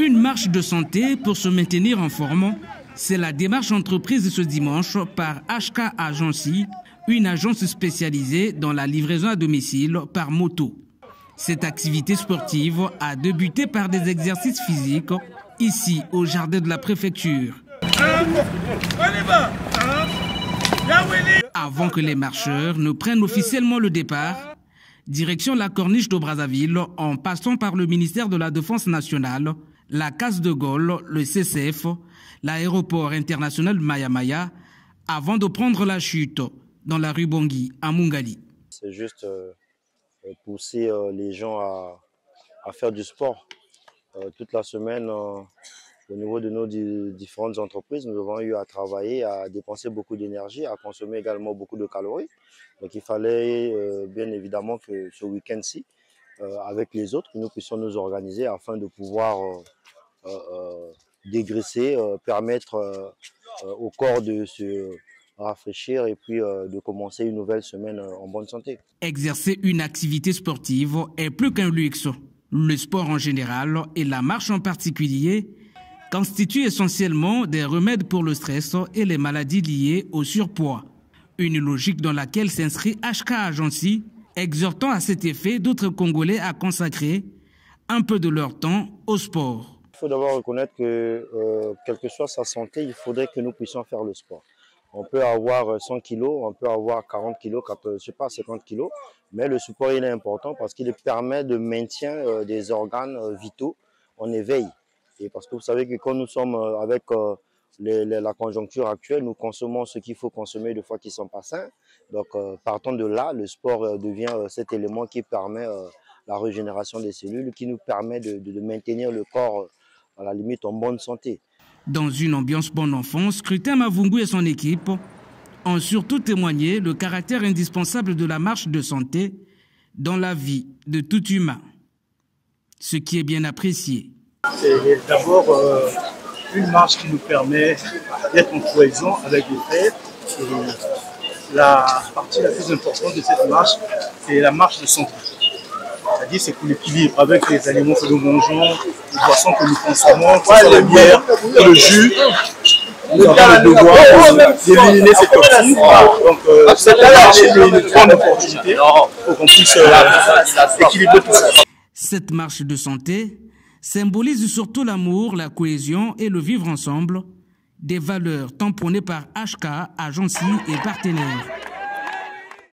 Une marche de santé pour se maintenir en forme, c'est la démarche entreprise ce dimanche par HK Agency, une agence spécialisée dans la livraison à domicile par moto. Cette activité sportive a débuté par des exercices physiques ici au jardin de la préfecture. Avant que les marcheurs ne prennent officiellement le départ, direction la corniche de Brazzaville en passant par le ministère de la Défense nationale, la Case de Gaulle, le CCF, l'aéroport international de Maya-Maya, avant de prendre la chute dans la rue Bangui à Mungali. C'est juste pousser les gens à faire du sport. Toute la semaine, au niveau de nos différentes entreprises, nous avons eu à travailler, à dépenser beaucoup d'énergie, à consommer également beaucoup de calories. Donc il fallait bien évidemment que ce week-end-ci, avec les autres, nous puissions nous organiser afin de pouvoir dégraisser, permettre au corps de se rafraîchir et puis de commencer une nouvelle semaine en bonne santé. Exercer une activité sportive est plus qu'un luxe. Le sport en général et la marche en particulier constituent essentiellement des remèdes pour le stress et les maladies liées au surpoids. Une logique dans laquelle s'inscrit HK Agency, exhortant à cet effet d'autres Congolais à consacrer un peu de leur temps au sport. Il faut d'abord reconnaître que, quelle que soit sa santé, il faudrait que nous puissions faire le sport. On peut avoir 100 kg, on peut avoir 40 kg, je ne sais pas, 50 kg, mais le sport il est important parce qu'il permet de maintien des organes vitaux en éveil. Et parce que vous savez que quand nous sommes avec la conjoncture actuelle, nous consommons ce qu'il faut consommer de fois qui ne sont pas sains. Donc partant de là, le sport devient cet élément qui permet la régénération des cellules, qui nous permet de maintenir le corps à la limite en bonne santé. Dans une ambiance bonne enfance, Scrutin Mavungu et son équipe ont surtout témoigné le caractère indispensable de la marche de santé dans la vie de tout humain, ce qui est bien apprécié. C'est d'abord une marche qui nous permet d'être en cohésion avec les frères. Et la partie la plus importante de cette marche, c'est la marche de santé. C'est-à-dire c'est pour l'équilibre avec les aliments que nous mangeons, les boissons que nous consommons, la bière, le jus. Nous avons le devoir d'éliminer ces toxines. Donc cette marche est une grande opportunité pour qu'on puisse équilibrer tout ça. Cette marche de santé symbolise surtout l'amour, la cohésion et le vivre ensemble, des valeurs tamponnées par HK, Agency et partenaires.